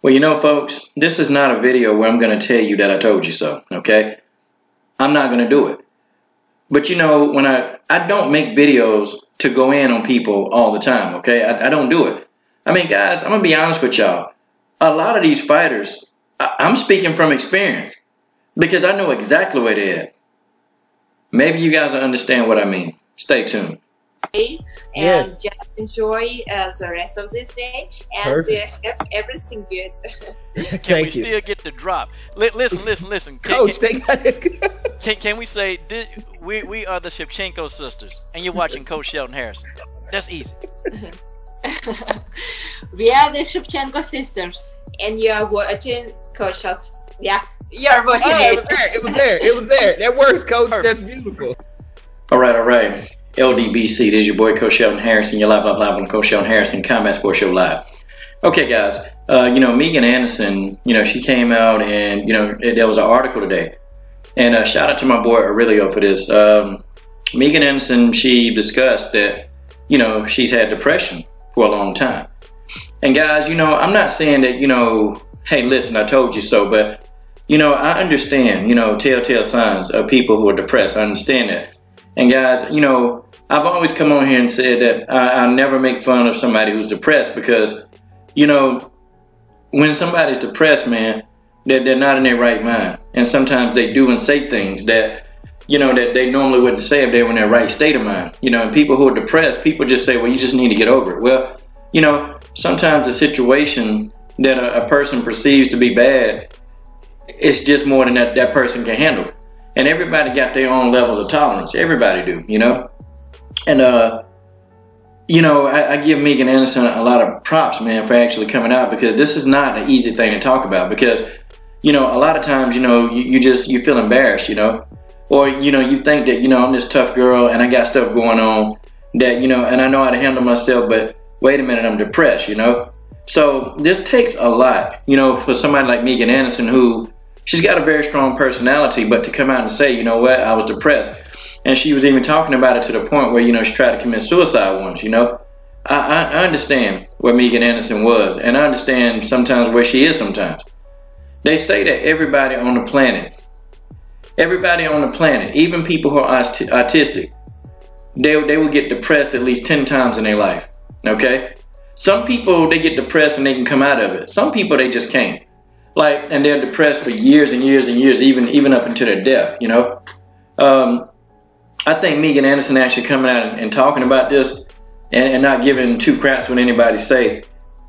Well, you know, folks, this is not a video where I'm going to tell you that I told you so, okay? I'm not going to do it. But, you know, when I don't make videos to go in on people all the time, okay? I don't do it. I mean, guys, I'm going to be honest with y'all. A lot of these fighters, I'm speaking from experience because I know exactly where they're at. Maybe you guys will understand what I mean. Stay tuned. And Yes. just enjoy the rest of this day and have everything good. Can Thank we you. still get the drop? Listen. Coach, they got it. Can we say we are the Shevchenko sisters, and you're watching Coach Shelton Harrison? That's easy. We are the Shevchenko sisters, and you are watching Coach Shot. Yeah, you are watching Oh, it was there. That works, Coach. Perfect. That's beautiful. All right. LDBC, there's your boy, Coach Shelton Harrison. You're live on Coach Shelton Harrison Combat Sports Show Live. Okay, guys, you know, Megan Anderson, you know, she came out and, you know, there was an article today. And shout out to my boy Aurelio for this. Megan Anderson, she discussed that, you know, she's had depression for a long time. And guys, you know, I'm not saying that, you know, hey, listen, I told you so, but, you know, I understand, you know, telltale signs of people who are depressed. I understand that. And guys, you know, I've always come on here and said that I never make fun of somebody who's depressed because, you know, when somebody's depressed, man, they're not in their right mind. And sometimes they do and say things that, you know, that they normally wouldn't say if they were in their right state of mind. You know, and people who are depressed, people just say, well, you just need to get over it. Well, you know, sometimes the situation that a person perceives to be bad, it's just more than that person can handle. And everybody got their own levels of tolerance. Everybody do, you know. And, you know, I give Megan Anderson a lot of props, man, for actually coming out because this is not an easy thing to talk about because, you know, a lot of times, you know, you feel embarrassed, you know, or, you know, you think that, you know, I'm this tough girl and I got stuff going on that, you know, and I know how to handle myself, but wait a minute, I'm depressed, you know. So this takes a lot, you know, for somebody like Megan Anderson who she's got a very strong personality, but to come out and say, you know what, I was depressed. And she was even talking about it to the point where, you know, she tried to commit suicide once, you know. I understand where Megan Anderson was, and I understand sometimes where she is sometimes. They say that everybody on the planet, even people who are autistic, they will get depressed at least 10 times in their life, okay? Some people, they get depressed and they can come out of it. Some people, they just can't. Like, and they're depressed for years and years and years, even up until their death, you know. I think Megan Anderson actually coming out and talking about this and not giving two craps what anybody say,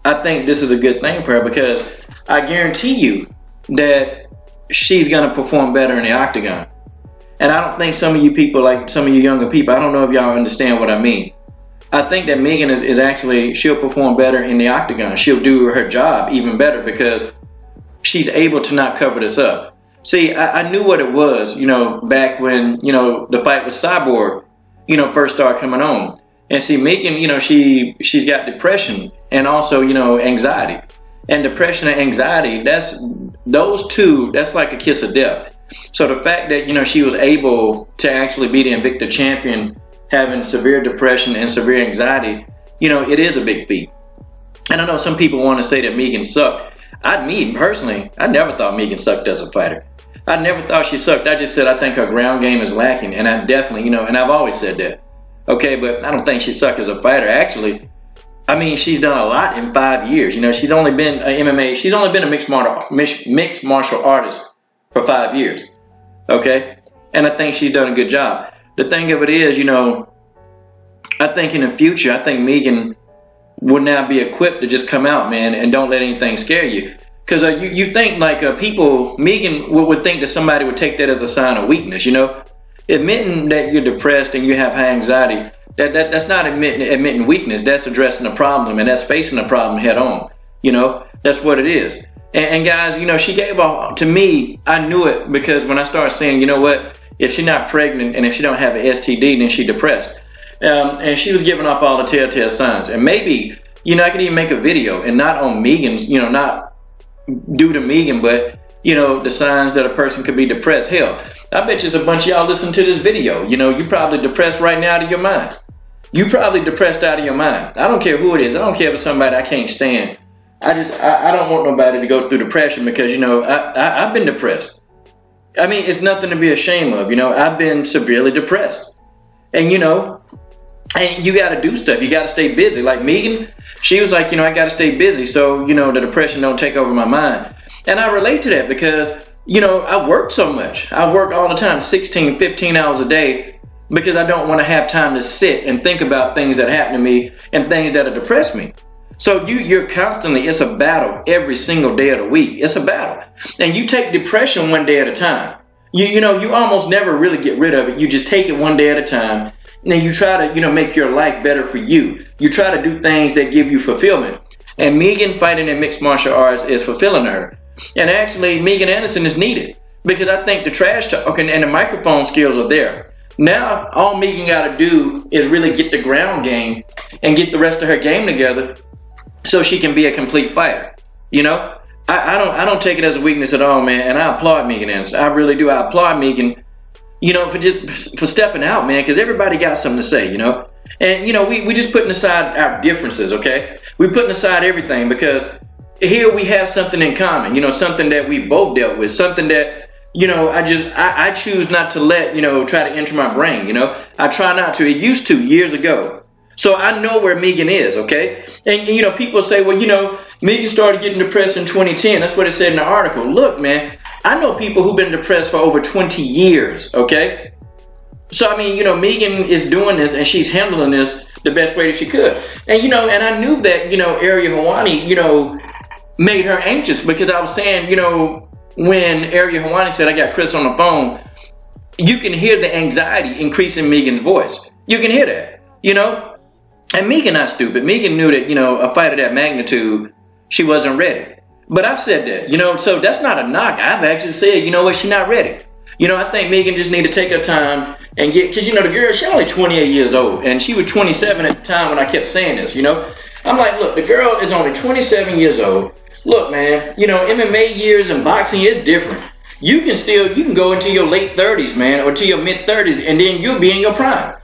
I think this is a good thing for her because I guarantee you that she's going to perform better in the octagon. And I don't think some of you people, like some of you younger people, I don't know if y'all understand what I mean. I think that Megan is actually, she'll perform better in the octagon. She'll do her job even better because she's able to not cover this up. See, I knew what it was, you know, back when, you know, the fight with Cyborg, you know, first started coming on. And see, Megan, you know, she's got depression and also, you know, anxiety. And depression and anxiety, those two, that's like a kiss of death. So the fact that, you know, she was able to actually be the Invicta champion, having severe depression and severe anxiety, you know, it is a big feat. And I know some people want to say that Megan sucked. Me personally, I never thought Megan sucked as a fighter. I never thought she sucked. I just said I think her ground game is lacking, and I definitely, you know, and I've always said that. Okay, but I don't think she sucked as a fighter. Actually, I mean, she's done a lot in 5 years. You know, she's only been a MMA. She's only been a mixed martial artist for 5 years. Okay, and I think she's done a good job. The thing of it is, you know, I think in the future, I think Megan would now be equipped to just come out, man, and don't let anything scare you. Because you think like people, Megan would think that somebody would take that as a sign of weakness, you know. Admitting that you're depressed and you have high anxiety, that's not admitting weakness. That's addressing the problem, and that's facing the problem head on. You know, that's what it is. And guys, you know, she gave off, to me, I knew it because when I started saying, you know what, if she's not pregnant and if she don't have an STD, then she's depressed. And she was giving off all the telltale signs. And maybe, you know, I could even make a video and not on Megan's, you know, not due to Megan, but, you know, the signs that a person could be depressed. Hell, I bet you there's a bunch of y'all listening to this video. You know, you're probably depressed right now out of your mind. You probably depressed out of your mind. I don't care who it is. I don't care if it's somebody I can't stand. I don't want nobody to go through depression because, you know, I've been depressed. I mean, it's nothing to be ashamed of. You know, I've been severely depressed. And, you know, and you got to do stuff. You got to stay busy. Like Megan, she was like, you know, I got to stay busy so, you know, the depression don't take over my mind. And I relate to that because, you know, I work so much. I work all the time, 16, 15 hours a day, because I don't want to have time to sit and think about things that happen to me and things that depress me. So you're constantly, it's a battle every single day of the week. It's a battle. And you take depression one day at a time. You know, you almost never really get rid of it. You just take it one day at a time. And then you try to, you know, make your life better for you. You try to do things that give you fulfillment. And Megan fighting in mixed martial arts is fulfilling her. And actually, Megan Anderson is needed because I think the trash talk and the microphone skills are there. Now, all Megan got to do is really get the ground game and get the rest of her game together so she can be a complete fighter. You know, I don't take it as a weakness at all, man. And I applaud Megan Anderson. I really do. I applaud Megan, you know, for stepping out, man, because everybody got something to say, you know. And, you know, we just putting aside our differences, okay? We're putting aside everything because here we have something in common, you know, something that we both dealt with, something that, you know, I choose not to let, you know, try to enter my brain, you know. I try not to. It used to years ago. So I know where Megan is, okay? And, you know, people say, well, you know, Megan started getting depressed in 2010. That's what it said in the article. Look, man, I know people who've been depressed for over 20 years, okay? So, I mean, you know, Megan is doing this and she's handling this the best way that she could. And, you know, and I knew that, you know, Ariel Helwani, you know, made her anxious because I was saying, you know, when Ariel Helwani said, I got Chris on the phone, you can hear the anxiety increase in Megan's voice. You can hear that, you know. And Megan not stupid. Megan knew that, you know, a fight of that magnitude, she wasn't ready. But I've said that, you know, so that's not a knock. I've actually said, you know what, she's not ready. You know, I think Megan just need to take her time and get, because, you know, the girl, she's only 28 years old. And she was 27 at the time when I kept saying this, you know. I'm like, look, the girl is only 27 years old. Look, man, you know, MMA years and boxing is different. You can go into your late 30s, man, or to your mid 30s, and then you'll be in your prime.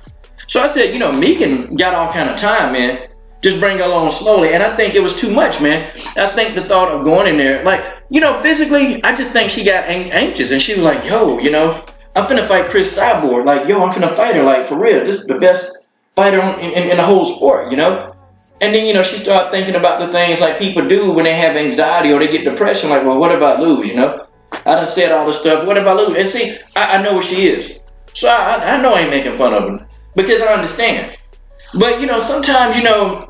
So I said, you know, Megan got all kind of time, man. Just bring her along slowly. And I think it was too much, man. I think the thought of going in there, like, you know, physically, I just think she got anxious. And she was like, yo, you know, I'm finna fight Chris Cyborg. Like, yo, I'm finna fight her. Like, for real, this is the best fighter in the whole sport, you know. And then, you know, she started thinking about the things like people do when they have anxiety or they get depression. Like, well, what if I lose, you know? I done said all this stuff. What if I lose? And see, I know where she is. So I know I ain't making fun of her. Because I understand. But, you know, sometimes, you know,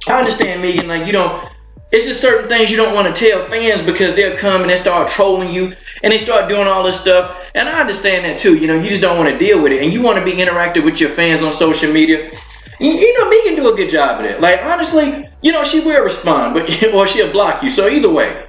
I understand, Megan, like, you know, it's just certain things you don't want to tell fans because they'll come and they start trolling you and they start doing all this stuff. And I understand that too. You know, you just don't want to deal with it. And you want to be interactive with your fans on social media. You know, Megan do a good job of it. Like, honestly, you know, she will respond, but or she'll block you. So either way.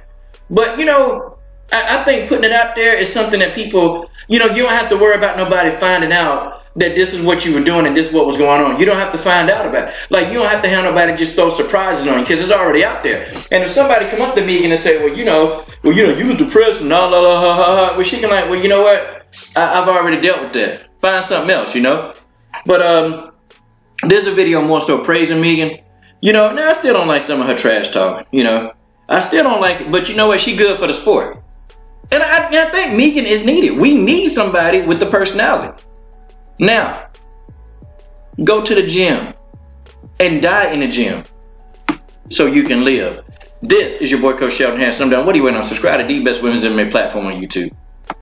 But, you know, I think putting it out there is something that people, you know, you don't have to worry about nobody finding out that this is what you were doing and this is what was going on. You don't have to find out about it. Like, you don't have to have nobody just throw surprises on you because it's already out there. And if somebody come up to Megan and say, well, you know, you was depressed and la la la ha ha ha, well, she can like, well, you know what? I've already dealt with that. Find something else, you know. But there's a video more so praising Megan. You know, now I still don't like some of her trash talk. You know, I still don't like it. But you know what? She good for the sport. And I think Megan is needed. We need somebody with the personality. Now, go to the gym and die in the gym so you can live. This is your boy, Coach Shelton Harris. I'm done. What are you waiting on? Subscribe to the best women's MMA platform on YouTube.